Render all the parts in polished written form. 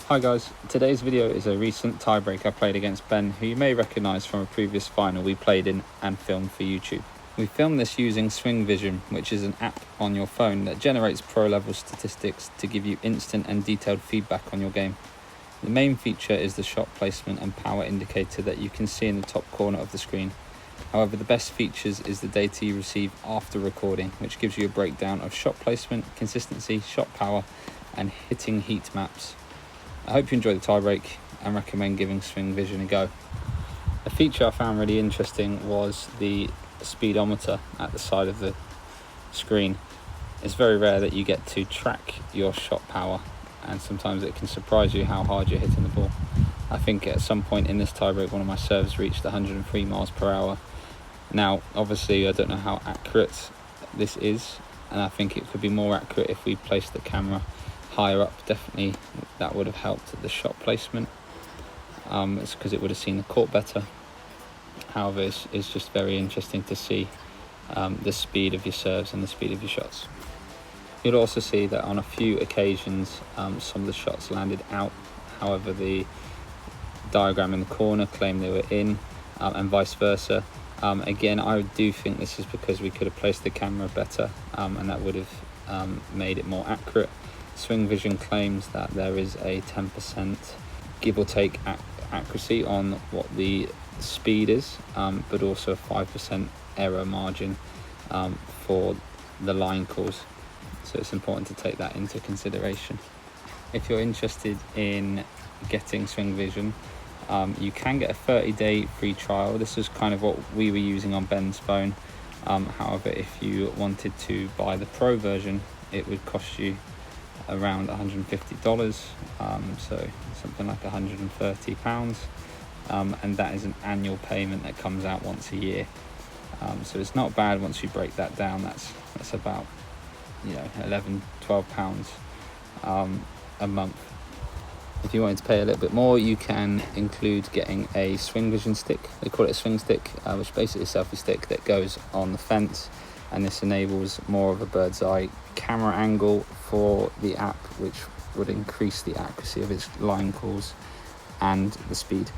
Hi guys, today's video is a recent tiebreak I played against Ben, who you may recognise from a previous final we played in and filmed for YouTube. We filmed this using SwingVision, which is an app on your phone that generates pro level statistics to give you instant and detailed feedback on your game. The main feature is the shot placement and power indicator that you can see in the top corner of the screen. However, the best features is the data you receive after recording, which gives you a breakdown of shot placement, consistency, shot power and hitting heat maps. I hope you enjoy the tiebreak and recommend giving SwingVision a go. A feature I found really interesting was the speedometer at the side of the screen. It's very rare that you get to track your shot power, and sometimes it can surprise you how hard you're hitting the ball. I think at some point in this tiebreak one of my serves reached 103 miles per hour. Now obviously I don't know how accurate this is, and I think it could be more accurate if we placed the camera higher up. Definitely that would have helped the shot placement. It's because it would have seen the court better. However, it's just very interesting to see the speed of your serves and the speed of your shots. You'll also see that on a few occasions some of the shots landed out. However, the diagram in the corner claimed they were in, and vice versa. Again, I do think this is because we could have placed the camera better, and that would have made it more accurate. SwingVision claims that there is a 10% give or take accuracy on what the speed is, but also a 5% error margin for the line calls. So it's important to take that into consideration. If you're interested in getting SwingVision, you can get a 30-day free trial. This is kind of what we were using on Ben's phone. However, if you wanted to buy the pro version, it would cost you around $150, so something like £130, and that is an annual payment that comes out once a year. So it's not bad once you break that down. That's about £11-12 a month. If you wanted to pay a little bit more, you can include getting a SwingVision stick. They call it a swing stick, which is basically a selfie stick that goes on the fence, and this enables more of a bird's eye camera angle for the app, which would increase the accuracy of its line calls and the speed.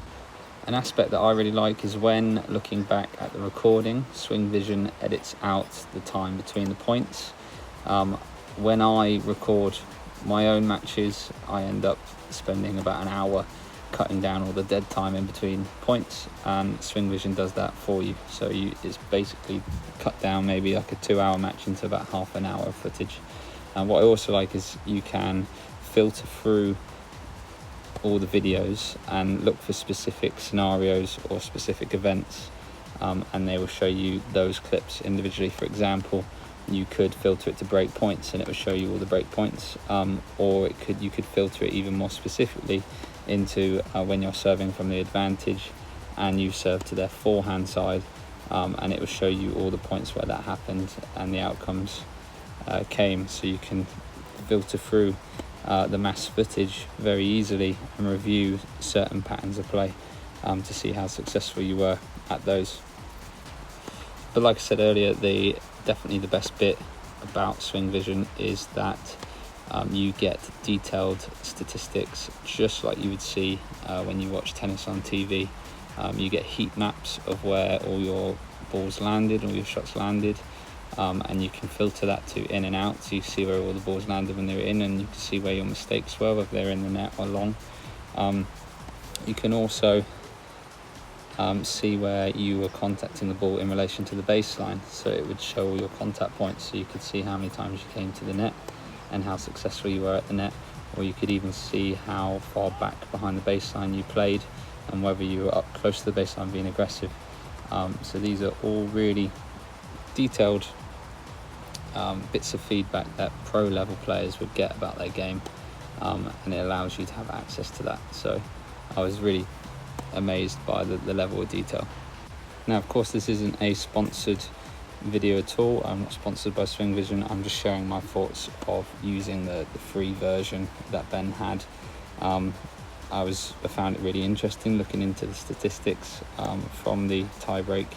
An aspect that I really like is when looking back at the recording, SwingVision edits out the time between the points. When I record my own matches, I end up spending about an hour cutting down all the dead time in between points, and SwingVision does that for you. So it's basically cut down maybe like a 2-hour match into about half an hour of footage. And what I also like is you can filter through all the videos and look for specific scenarios or specific events, and they will show you those clips individually. For example, you could filter it to break points and it will show you all the break points, or you could filter it even more specifically into when you're serving from the advantage and you serve to their forehand side, and it will show you all the points where that happened and the outcomes came. So you can filter through the mass footage very easily and review certain patterns of play to see how successful you were at those. But like I said earlier, definitely the best bit about SwingVision is that you get detailed statistics just like you would see when you watch tennis on TV. You get heat maps of where all your balls landed, all your shots landed, and you can filter that to in and out, so you see where all the balls landed when they were in, and you can see where your mistakes were, whether they're in the net or long. You can also see where you were contacting the ball in relation to the baseline, so it would show all your contact points, so you could see how many times you came to the net and how successful you were at the net, or you could even see how far back behind the baseline you played and whether you were up close to the baseline being aggressive. So these are all really detailed bits of feedback that pro level players would get about their game, and it allows you to have access to that. So I was really amazed by the level of detail. Now of course this isn't a sponsored video at all. I'm not sponsored by SwingVision. I'm just sharing my thoughts of using the free version that Ben had. I found it really interesting looking into the statistics from the tiebreak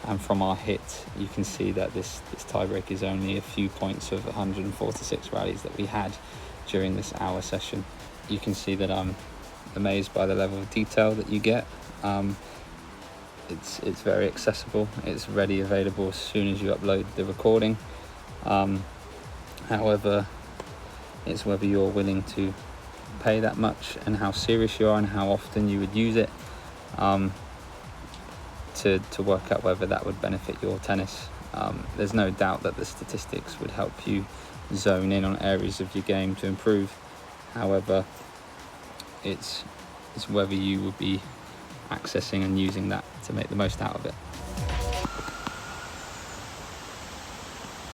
and from our hit. You can see that this tiebreak is only a few points of 146 rallies that we had during this hour session. you can see that I'm amazed by the level of detail that you get. It's very accessible. It's ready, available as soon as you upload the recording. However, it's whether you're willing to pay that much and how serious you are and how often you would use it, to work out whether that would benefit your tennis. There's no doubt that the statistics would help you zone in on areas of your game to improve. However, it's whether you would be accessing and using that to make the most out of it.